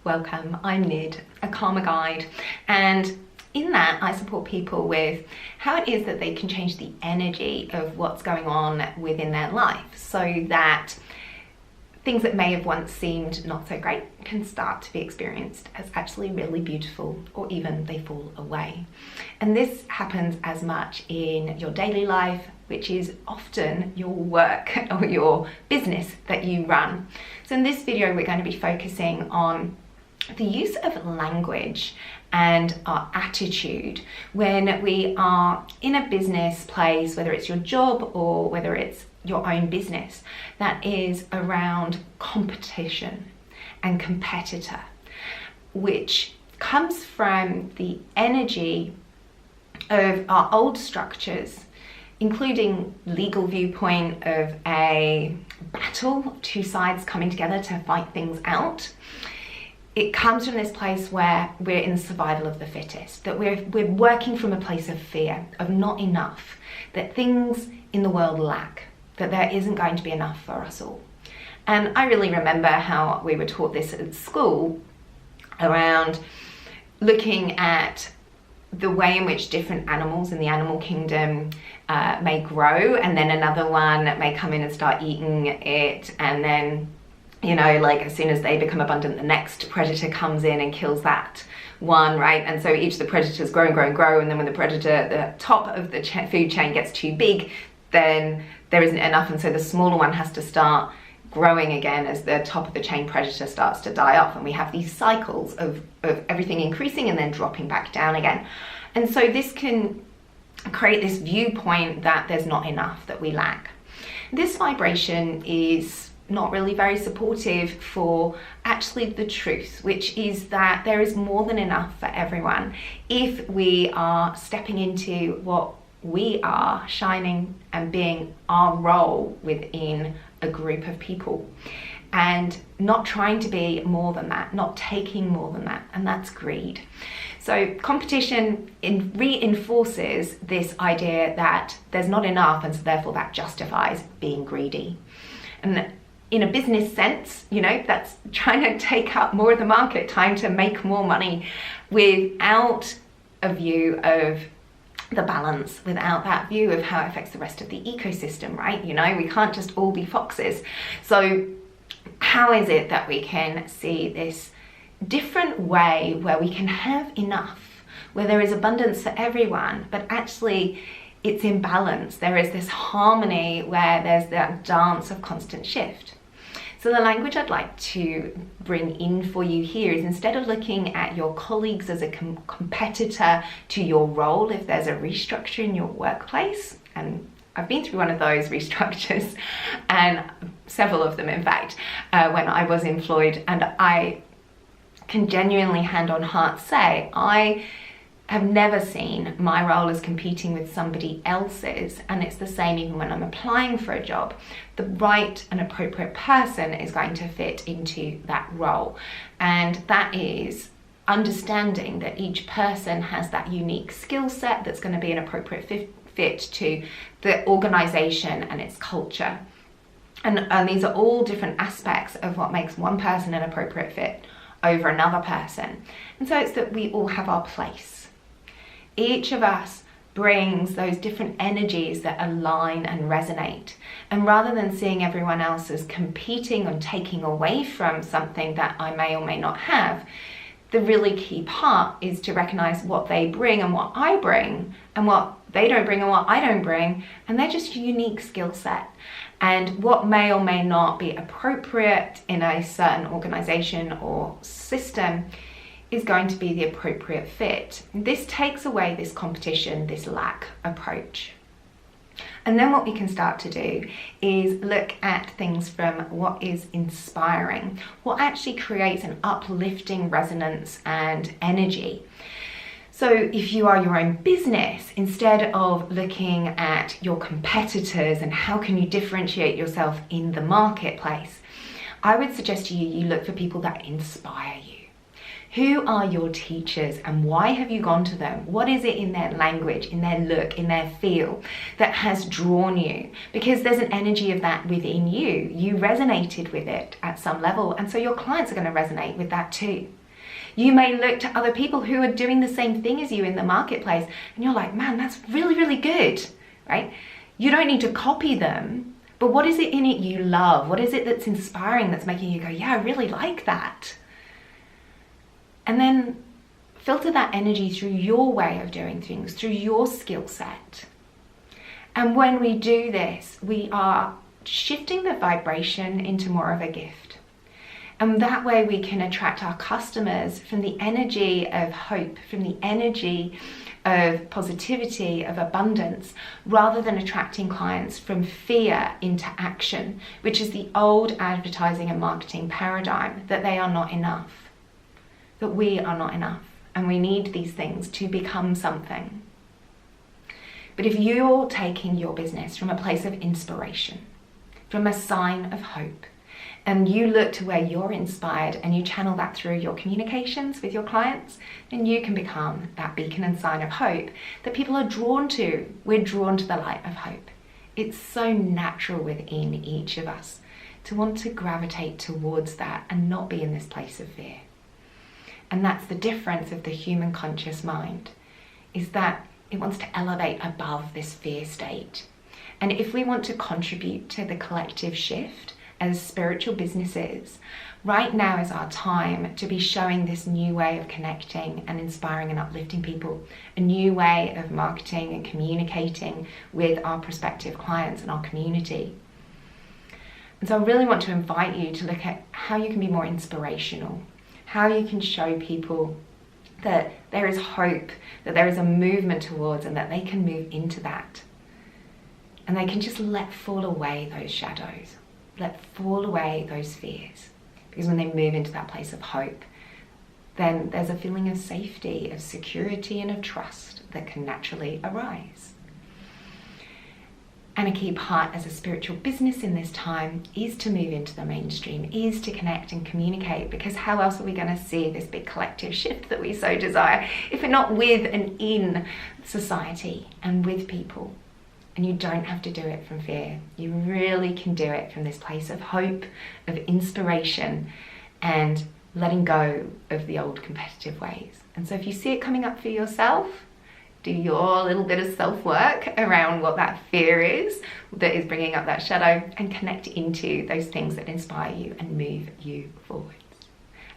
Welcome, I'm Nid, a karma guide, and in that I support people with how it is that they can change the energy of what's going on within their life so that things that may have once seemed not so great can start to be experienced as actually really beautiful, or even they fall away. And this happens as much in your daily life, which is often your work or your business that you run. So in this video, we're going to be focusing on the use of language and our attitude when we are in a business place, whether it's your job or whether it's your own business, that is around competition and competitor, which comes from the energy of our old structures, including legal viewpoint of a battle, two sides coming together to fight things out. It comes from this place where we're in survival of the fittest, that we're working from a place of fear, of not enough, that things in the world lack, that there isn't going to be enough for us all. And I really remember how we were taught this at school around looking at the way in which different animals in the animal kingdom may grow, and then another one may come in and start eating it, and then, you know, like as soon as they become abundant, the next predator comes in and kills that one, right? And so each of the predators grow and grow and grow, and then when the predator, the top of the food chain gets too big, then there isn't enough, and so the smaller one has to start growing again as the top of the chain predator starts to die off, and we have these cycles of everything increasing and then dropping back down again. And so this can create this viewpoint that there's not enough, that we lack. This vibration is not really very supportive for actually the truth, which is that there is more than enough for everyone if we are stepping into what we are, shining and being our role within a group of people, and not trying to be more than that, not taking more than that, and that's greed. So competition reinforces this idea that there's not enough, and so therefore that justifies being greedy. And in a business sense, you know, that's trying to take up more of the market, trying to make more money without a view of the balance, without that view of how it affects the rest of the ecosystem, right? You know, we can't just all be foxes. So how is it that we can see this different way where we can have enough, where there is abundance for everyone, but actually it's in balance? There is this harmony where there's that dance of constant shift. So the language I'd like to bring in for you here is, instead of looking at your colleagues as a competitor to your role, if there's a restructure in your workplace, and I've been through one of those restructures, and several of them in fact, when I was employed, and I can genuinely hand on heart say, I have never seen my role as competing with somebody else's, and it's the same even when I'm applying for a job. The right and appropriate person is going to fit into that role, and that is understanding that each person has that unique skill set that's going to be an appropriate fit to the organization and its culture. And these are all different aspects of what makes one person an appropriate fit over another person. And so it's that we all have our place. Each of us brings those different energies that align and resonate. And rather than seeing everyone else as competing and taking away from something that I may or may not have, the really key part is to recognize what they bring and what I bring, and what they don't bring and what I don't bring, and they're just a unique skill set. And what may or may not be appropriate in a certain organization or system is going to be the appropriate fit. This takes away this competition, this lack approach. And then what we can start to do is look at things from what is inspiring, what actually creates an uplifting resonance and energy. So if you are your own business, instead of looking at your competitors and how can you differentiate yourself in the marketplace, I would suggest to you, you look for people that inspire you, Who are your teachers and why have you gone to them? What is it in their language, in their look, in their feel that has drawn you? Because there's an energy of that within you. You resonated with it at some level, and so your clients are going to resonate with that too. You may look to other people who are doing the same thing as you in the marketplace, and you're like, man, that's really, really good, right? You don't need to copy them, but what is it in it you love? What is it that's inspiring, that's making you go, yeah, I really like that? And then filter that energy through your way of doing things, through your skill set. And when we do this, we are shifting the vibration into more of a gift. And that way we can attract our customers from the energy of hope, from the energy of positivity, of abundance, rather than attracting clients from fear into action, which is the old advertising and marketing paradigm, that they are not enough, that we are not enough, and we need these things to become something. But if you're taking your business from a place of inspiration, from a sign of hope, and you look to where you're inspired and you channel that through your communications with your clients, then you can become that beacon and sign of hope that people are drawn to. We're drawn to the light of hope. It's so natural within each of us to want to gravitate towards that and not be in this place of fear. And that's the difference of the human conscious mind, is that it wants to elevate above this fear state. And if we want to contribute to the collective shift as spiritual businesses, right now is our time to be showing this new way of connecting and inspiring and uplifting people, a new way of marketing and communicating with our prospective clients and our community. And so I really want to invite you to look at how you can be more inspirational, how you can show people that there is hope, that there is a movement towards, and that they can move into that. And they can just let fall away those shadows, let fall away those fears. Because when they move into that place of hope, then there's a feeling of safety, of security, and of trust that can naturally arise. And a key part as a spiritual business in this time is to move into the mainstream, is to connect and communicate, because how else are we going to see this big collective shift that we so desire if we're not with and in society and with people? And you don't have to do it from fear. You really can do it from this place of hope, of inspiration, and letting go of the old competitive ways. And so if you see it coming up for yourself, do your little bit of self-work around what that fear is that is bringing up that shadow, and connect into those things that inspire you and move you forwards.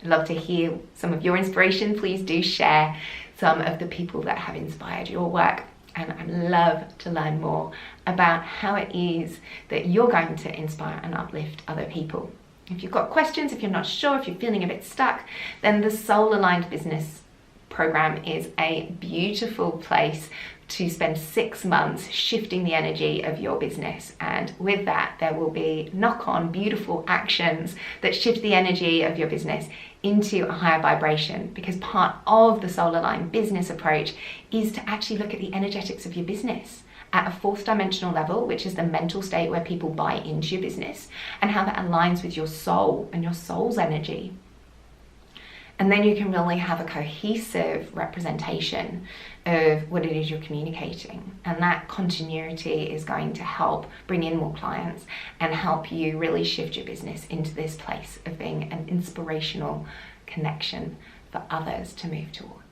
I'd love to hear some of your inspiration. Please do share some of the people that have inspired your work. And I'd love to learn more about how it is that you're going to inspire and uplift other people. If you've got questions, if you're not sure, if you're feeling a bit stuck, then the Soul Aligned Business program is a beautiful place to spend 6 months shifting the energy of your business. And with that, there will be knock-on beautiful actions that shift the energy of your business into a higher vibration, because part of the Soul Aligned Business approach is to actually look at the energetics of your business at a 4th dimensional level, which is the mental state where people buy into your business, and how that aligns with your soul and your soul's energy. And then you can really have a cohesive representation of what it is you're communicating. And that continuity is going to help bring in more clients and help you really shift your business into this place of being an inspirational connection for others to move towards.